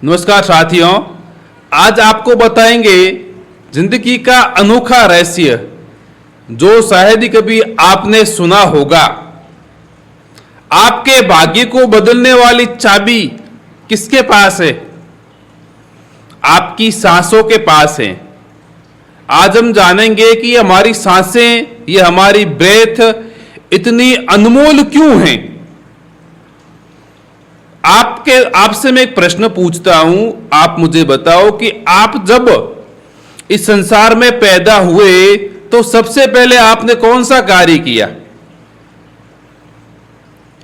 नमस्कार साथियों, आज आपको बताएंगे जिंदगी का अनोखा रहस्य जो शायद ही कभी आपने सुना होगा। आपके भाग्य को बदलने वाली चाबी किसके पास है? आपकी सांसों के पास है। आज हम जानेंगे कि हमारी सांसें, ये हमारी ब्रेथ इतनी अनमोल क्यों हैं। आपसे मैं एक प्रश्न पूछता हूं, आप मुझे बताओ कि आप जब इस संसार में पैदा हुए तो सबसे पहले आपने कौन सा कार्य किया?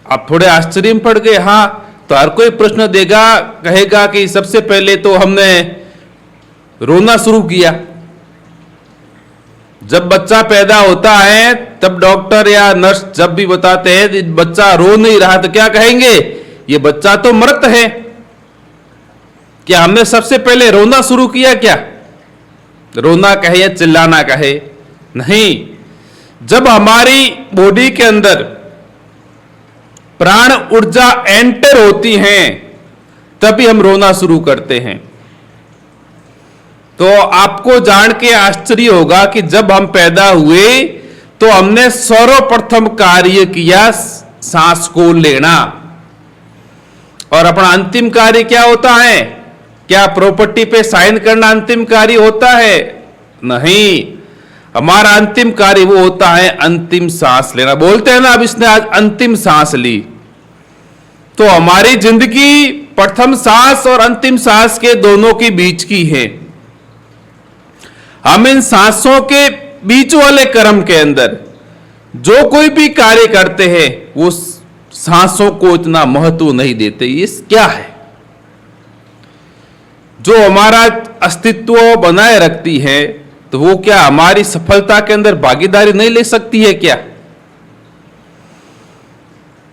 आप थोड़े आश्चर्य में पड़ गए। हाँ, तो हर कोई प्रश्न देगा, कहेगा कि सबसे पहले तो हमने रोना शुरू किया। जब बच्चा पैदा होता है तब डॉक्टर या नर्स जब भी बताते हैं बच्चा रो नहीं रहा तो क्या कहेंगे? ये बच्चा तो मृत है। क्या हमने सबसे पहले रोना शुरू किया? क्या रोना कहे या चिल्लाना कहे? नहीं। जब हमारी बॉडी के अंदर प्राण ऊर्जा एंटर होती है तभी हम रोना शुरू करते हैं। तो आपको जान के आश्चर्य होगा कि जब हम पैदा हुए तो हमने सर्वप्रथम कार्य किया सांस को लेना। और अपना अंतिम कार्य क्या होता है? क्या प्रॉपर्टी पे साइन करना अंतिम कार्य होता है? नहीं, हमारा अंतिम कार्य वो होता है अंतिम सांस लेना। बोलते हैं ना, अब इसने आज अंतिम सांस ली। तो हमारी जिंदगी प्रथम सांस और अंतिम सांस के दोनों के बीच की है। हम इन सांसों के बीच वाले क्रम के अंदर जो कोई भी कार्य करते हैं वो सांसों को इतना महत्व नहीं देते। ये क्या है जो हमारा अस्तित्व बनाए रखती है? तो वो क्या हमारी सफलता के अंदर भागीदारी नहीं ले सकती है क्या?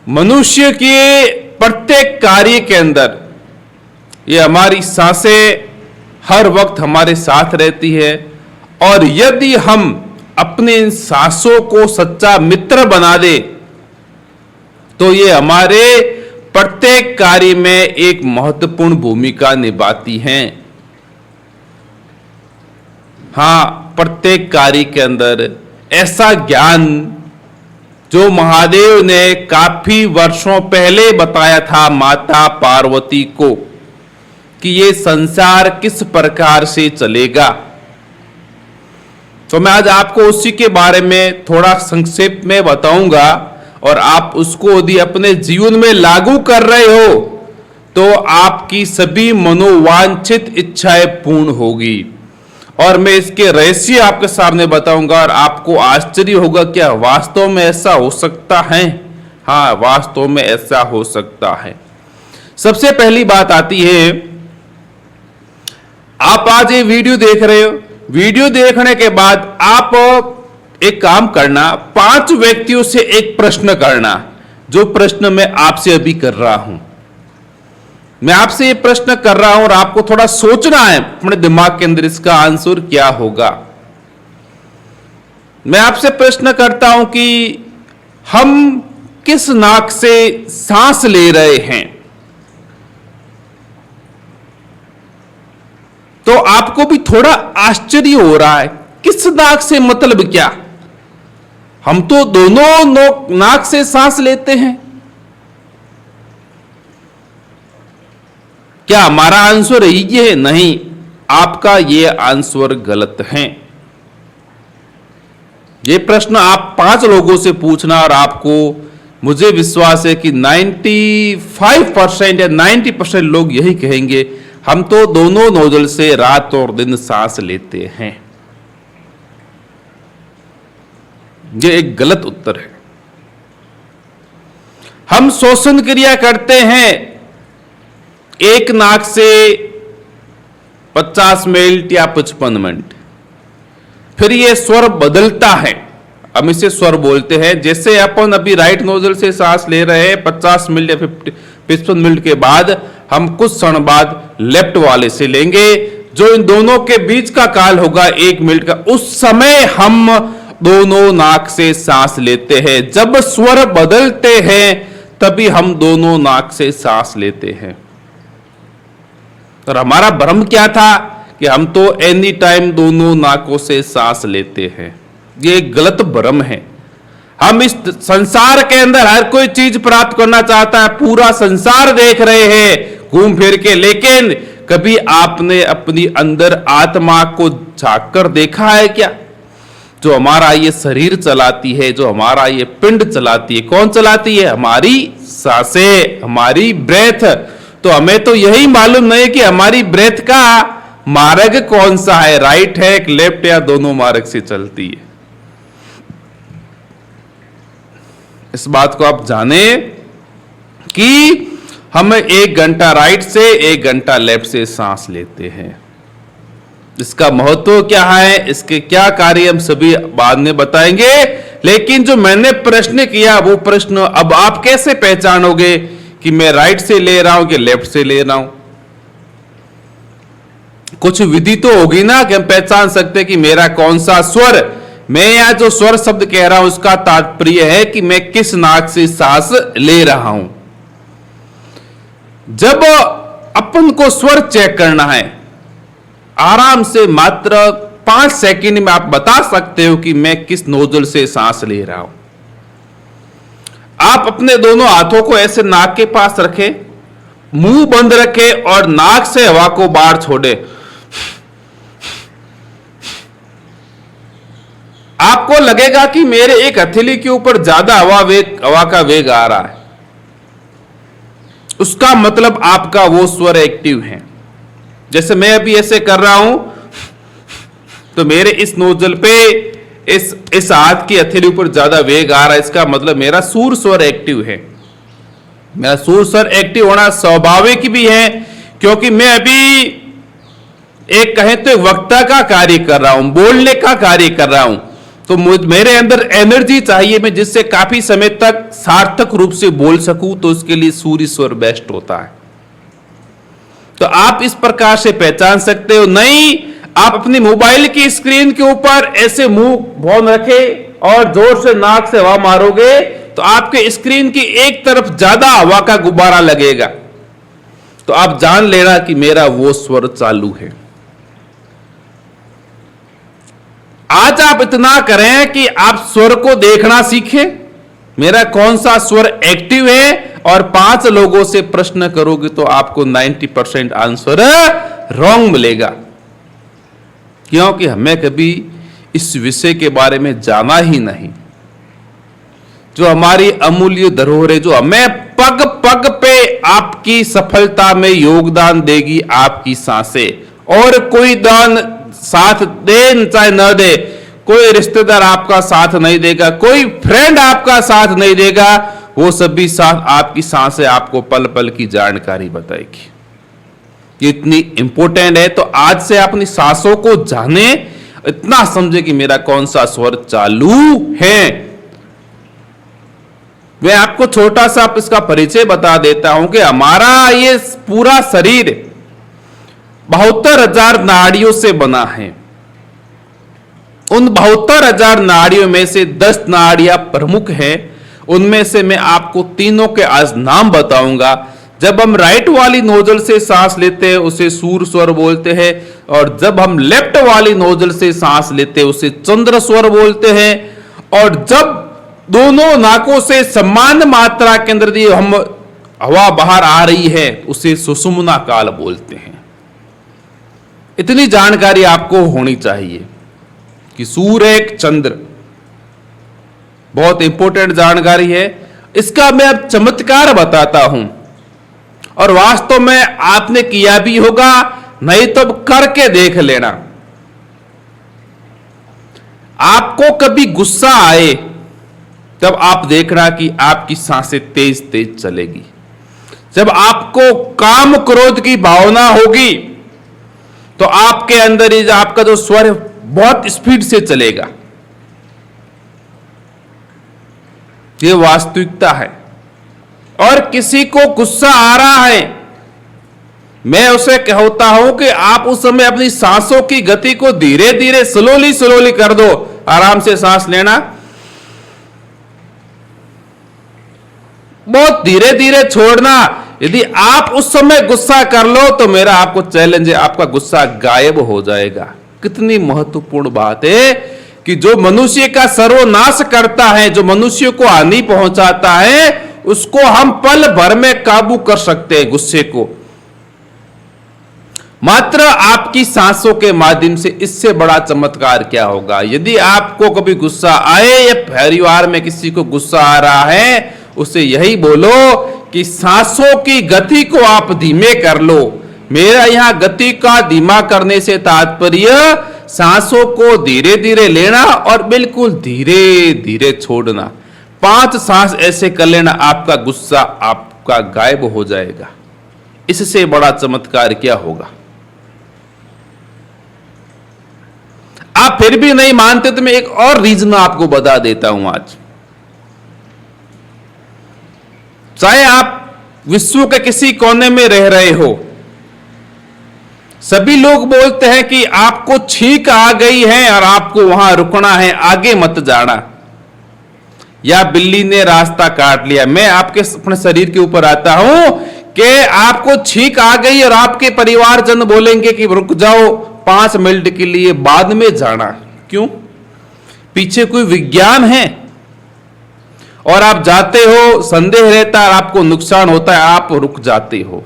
मनुष्य के प्रत्येक कार्य के अंदर ये हमारी सांसें हर वक्त हमारे साथ रहती है। और यदि हम अपने इन सांसों को सच्चा मित्र बना दे तो ये हमारे प्रत्येक कार्य में एक महत्वपूर्ण भूमिका निभाती हैं। हां, प्रत्येक कार्य के अंदर ऐसा ज्ञान जो महादेव ने काफी वर्षों पहले बताया था माता पार्वती को कि ये संसार किस प्रकार से चलेगा, तो मैं आज आपको उसी के बारे में थोड़ा संक्षेप में बताऊंगा। और आप उसको यदि अपने जीवन में लागू कर रहे हो तो आपकी सभी मनोवांछित इच्छाएं पूर्ण होगी। और मैं इसके रहस्य आपके सामने बताऊंगा और आपको आश्चर्य होगा, क्या वास्तव में ऐसा हो सकता है? हाँ, वास्तव में ऐसा हो सकता है। सबसे पहली बात आती है, आप आज ये वीडियो देख रहे हो, वीडियो देखने के बाद आप एक काम करना, 5 व्यक्तियों से एक प्रश्न करना, जो प्रश्न मैं आपसे अभी कर रहा हूं। मैं आपसे ये प्रश्न कर रहा हूं और आपको थोड़ा सोचना है अपने दिमाग के अंदर इसका आंसर क्या होगा। मैं आपसे प्रश्न करता हूं कि हम किस नाक से सांस ले रहे हैं? तो आपको भी थोड़ा आश्चर्य हो रहा है, किस नाक से मतलब क्या? हम तो दोनों नाक से सांस लेते हैं। क्या हमारा आंसर ये है? नहीं, आपका ये आंसर गलत है। ये प्रश्न आप 5 लोगों से पूछना और आपको, मुझे विश्वास है कि 95% या 90% लोग यही कहेंगे, हम तो दोनों नोजल से रात और दिन सांस लेते हैं। ये एक गलत उत्तर है। हम श्वसन क्रिया करते हैं एक नाक से 50 मिनट या 55 मिनट, फिर ये स्वर बदलता है। हम इसे स्वर बोलते हैं। जैसे अपन अभी राइट नोजल से सांस ले रहे हैं 50 मिनट या 55 मिनट के बाद हम कुछ क्षण बाद लेफ्ट वाले से लेंगे, जो इन दोनों के बीच का काल होगा 1 मिनट का। उस समय हम दोनों नाक से सांस लेते हैं। जब स्वर बदलते हैं तभी हम दोनों नाक से सांस लेते हैं। और हमारा भ्रम क्या था कि हम तो एनी टाइम दोनों नाकों से सांस लेते हैं। ये एक गलत भ्रम है। हम इस संसार के अंदर हर कोई चीज प्राप्त करना चाहता है, पूरा संसार देख रहे हैं घूम फिर के, लेकिन कभी आपने अपनी अंदर आत्मा को झांक कर देखा है क्या? जो हमारा ये शरीर चलाती है, जो हमारा ये पिंड चलाती है, कौन चलाती है? हमारी सांसें, हमारी ब्रेथ। तो हमें तो यही मालूम नहीं कि हमारी ब्रेथ का मार्ग कौन सा है, राइट है कि लेफ्ट, या दोनों मार्ग से चलती है। इस बात को आप जाने कि हम 1 घंटा राइट से 1 घंटा लेफ्ट से सांस लेते हैं। इसका महत्व क्या है, इसके क्या कार्य, हम सभी बाद में बताएंगे। लेकिन जो मैंने प्रश्न किया वो प्रश्न अब आप कैसे पहचानोगे कि मैं राइट से ले रहा हूं कि लेफ्ट से ले रहा हूं? कुछ विधि तो होगी ना कि हम पहचान सकते कि मेरा कौन सा स्वर, मैं यहां जो स्वर शब्द कह रहा हूं उसका तात्पर्य है कि मैं किस नाक से सांस ले रहा हूं। जब अपन को स्वर चेक करना है, आराम से मात्र 5 सेकंड में आप बता सकते हो कि मैं किस नोजल से सांस ले रहा हूं। आप अपने दोनों हाथों को ऐसे नाक के पास रखें, मुंह बंद रखें और नाक से हवा को बाहर छोड़े। आपको लगेगा कि मेरे एक हथेली के ऊपर ज्यादा हवा का वेग आ रहा है। उसका मतलब आपका वो स्वर एक्टिव है। जैसे मैं अभी ऐसे कर रहा हूं तो मेरे इस नोजल पे इस हाथ की हथेली ऊपर ज्यादा वेग आ रहा है, इसका मतलब मेरा सूर स्वर एक्टिव है। मेरा सूर स्वर एक्टिव होना स्वाभाविक भी है, क्योंकि मैं अभी एक कहें तो एक वक्ता का कार्य कर रहा हूं, बोलने का कार्य कर रहा हूं। तो मेरे अंदर एनर्जी चाहिए, मैं जिससे काफी समय तक सार्थक रूप से बोल सकूं, तो उसके लिए सूर्य स्वर बेस्ट होता है। तो आप इस प्रकार से पहचान सकते हो। नहीं, आप अपनी मोबाइल की स्क्रीन के ऊपर ऐसे मुंह बंद रखे और जोर से नाक से हवा मारोगे तो आपके स्क्रीन की एक तरफ ज्यादा हवा का गुब्बारा लगेगा। तो आप जान लेना कि मेरा वो स्वर चालू है। आज आप इतना करें कि आप स्वर को देखना सीखें, मेरा कौन सा स्वर एक्टिव है, और 5 लोगों से प्रश्न करोगे तो आपको 90% आंसर रॉन्ग मिलेगा। क्योंकि हमें कभी इस विषय के बारे में जाना ही नहीं। जो हमारी अमूल्य धरोहर है, जो हमें पग पग पे आपकी सफलता में योगदान देगी, आपकी सांसें। और कोई दान साथ दे चाहे न दे, कोई रिश्तेदार आपका साथ नहीं देगा, कोई फ्रेंड आपका साथ नहीं देगा, वो सभी साथ आपकी सांसें आपको पल पल की जानकारी बताएगी। ये इतनी इंपॉर्टेंट है। तो आज से अपनी सांसों को जाने, इतना समझे कि मेरा कौन सा स्वर चालू है। मैं आपको छोटा सा इसका परिचय बता देता हूं कि हमारा ये पूरा शरीर 72,000 नाड़ियों से बना है। उन 72,000 नाड़ियों में से 10 नाड़ियां प्रमुख हैं। उनमें से मैं आपको तीनों के आज नाम बताऊंगा। जब हम राइट वाली नोजल से सांस लेते हैं उसे सूर स्वर बोलते हैं, और जब हम लेफ्ट वाली नोजल से सांस लेते हैं उसे चंद्र स्वर बोलते हैं, और जब दोनों नाकों से समान मात्रा के अंदर हम हवा बाहर आ रही है उसे सुषुम्ना काल बोलते हैं। इतनी जानकारी आपको होनी चाहिए कि सूर्य एक चंद्र, बहुत इंपॉर्टेंट जानकारी है। इसका मैं अब चमत्कार बताता हूं, और वास्तव में आपने किया भी होगा, नहीं तो करके देख लेना। आपको कभी गुस्सा आए तब आप देखना कि आपकी सांसें तेज तेज चलेगी। जब आपको काम क्रोध की भावना होगी तो आपके अंदर ही आपका जो स्वर बहुत स्पीड से चलेगा। ये वास्तविकता है। और किसी को गुस्सा आ रहा है, मैं उसे कहता हूं कि आप उस समय अपनी सांसों की गति को धीरे धीरे स्लोली कर दो। आराम से सांस लेना, बहुत धीरे धीरे छोड़ना। यदि आप उस समय गुस्सा कर लो तो मेरा आपको चैलेंज है, आपका गुस्सा गायब हो जाएगा। कितनी महत्वपूर्ण बात है कि जो मनुष्य का सर्वनाश करता है, जो मनुष्य को हानि पहुंचाता है, उसको हम पल भर में काबू कर सकते हैं, गुस्से को, मात्र आपकी सांसों के माध्यम से। इससे बड़ा चमत्कार क्या होगा? यदि आपको कभी गुस्सा आए या परिवार में किसी को गुस्सा आ रहा है, उसे यही बोलो कि सांसों की गति को आप धीमे कर लो। मेरा यहां गति का धीमा करने से तात्पर्य सांसों को धीरे धीरे लेना और बिल्कुल धीरे धीरे छोड़ना। 5 सांस ऐसे कर लेना, आपका गुस्सा आपका गायब हो जाएगा। इससे बड़ा चमत्कार क्या होगा? आप फिर भी नहीं मानते तो मैं एक और रीजन आपको बता देता हूं आज। चाहे आप विश्व के किसी कोने में रह रहे हो, सभी लोग बोलते हैं कि आपको छींक आ गई है और आपको वहां रुकना है, आगे मत जाना, या बिल्ली ने रास्ता काट लिया। मैं आपके अपने शरीर के ऊपर आता हूं कि आपको छींक आ गई और आपके परिवारजन बोलेंगे कि रुक जाओ 5 मिनट के लिए, बाद में जाना। क्यों? पीछे कोई विज्ञान है और आप जाते हो, संदेह रहता है, आपको नुकसान होता है, आप रुक जाते हो।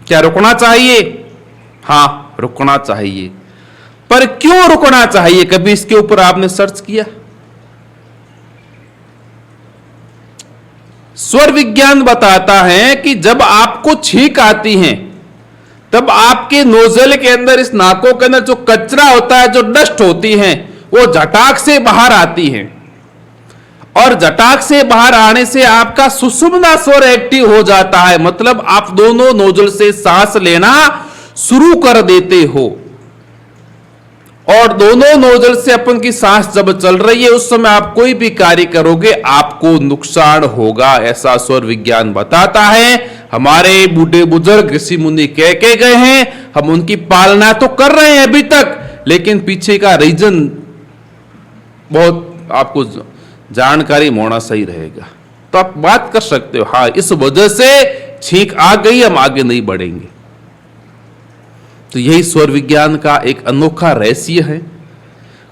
क्या रुकना चाहिए? हां, रुकना चाहिए। पर क्यों रुकना चाहिए? कभी इसके ऊपर आपने सर्च किया? स्वर विज्ञान बताता है कि जब आपको छींक आती है तब आपके नोजल के अंदर, इस नाकों के अंदर जो कचरा होता है, जो डस्ट होती है, वो झटाक से बाहर आती है। और झटाक से बाहर आने से आपका सुषुम्ना स्वर एक्टिव हो जाता है। मतलब आप दोनों नोजल से सांस लेना शुरू कर देते हो और दोनों नोजल से अपन की सांस जब चल रही है, उस समय आप कोई भी कार्य करोगे आपको नुकसान होगा, ऐसा स्वर विज्ञान बताता है। हमारे बूढ़े बुजुर्ग ऋषि मुनि कह के गए हैं, हम उनकी पालना तो कर रहे हैं अभी तक, लेकिन पीछे का रीजन बहुत आपको जानकारी होना सही रहेगा। तो आप बात कर सकते हो, हाँ इस वजह से छींक आ गई, हम आगे नहीं बढ़ेंगे। तो यही स्वर विज्ञान का एक अनोखा रहस्य है।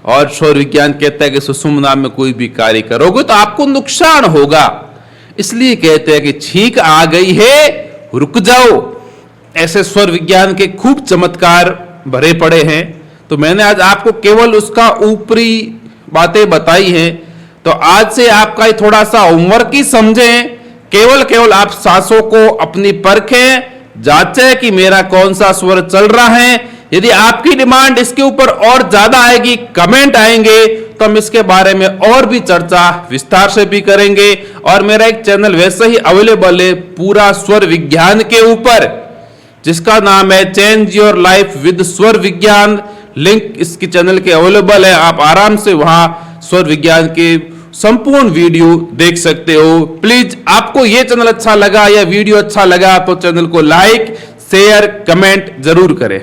और स्वर विज्ञान कहता है कि सुषुम्ना में कोई भी कार्य करोगे तो आपको नुकसान होगा, इसलिए कहते हैं कि छींक आ गई है, रुक जाओ। ऐसे स्वर विज्ञान के खूब चमत्कार भरे पड़े हैं। तो मैंने आज आपको केवल उसका ऊपरी बातें बताई हैं। तो आज से आपका थोड़ा सा होमवर्क ही समझें। केवल आप सांसों को अपनी परखें, जांचें कि मेरा कौन सा स्वर चल रहा है। यदि आपकी डिमांड इसके ऊपर और ज्यादा आएगी, कमेंट आएंगे, तो हम इसके बारे में और भी चर्चा विस्तार से भी करेंगे। और मेरा एक चैनल वैसे ही अवेलेबल है पूरा स्वर विज्ञान के ऊपर, जिसका नाम है चेंज योर लाइफ विद स्वर विज्ञान। लिंक इसके चैनल के अवेलेबल है, आप आराम से वहां स्वर विज्ञान के संपूर्ण वीडियो देख सकते हो। प्लीज आपको यह चैनल अच्छा लगा या वीडियो अच्छा लगा तो चैनल को लाइक, शेयर, कमेंट जरूर करें।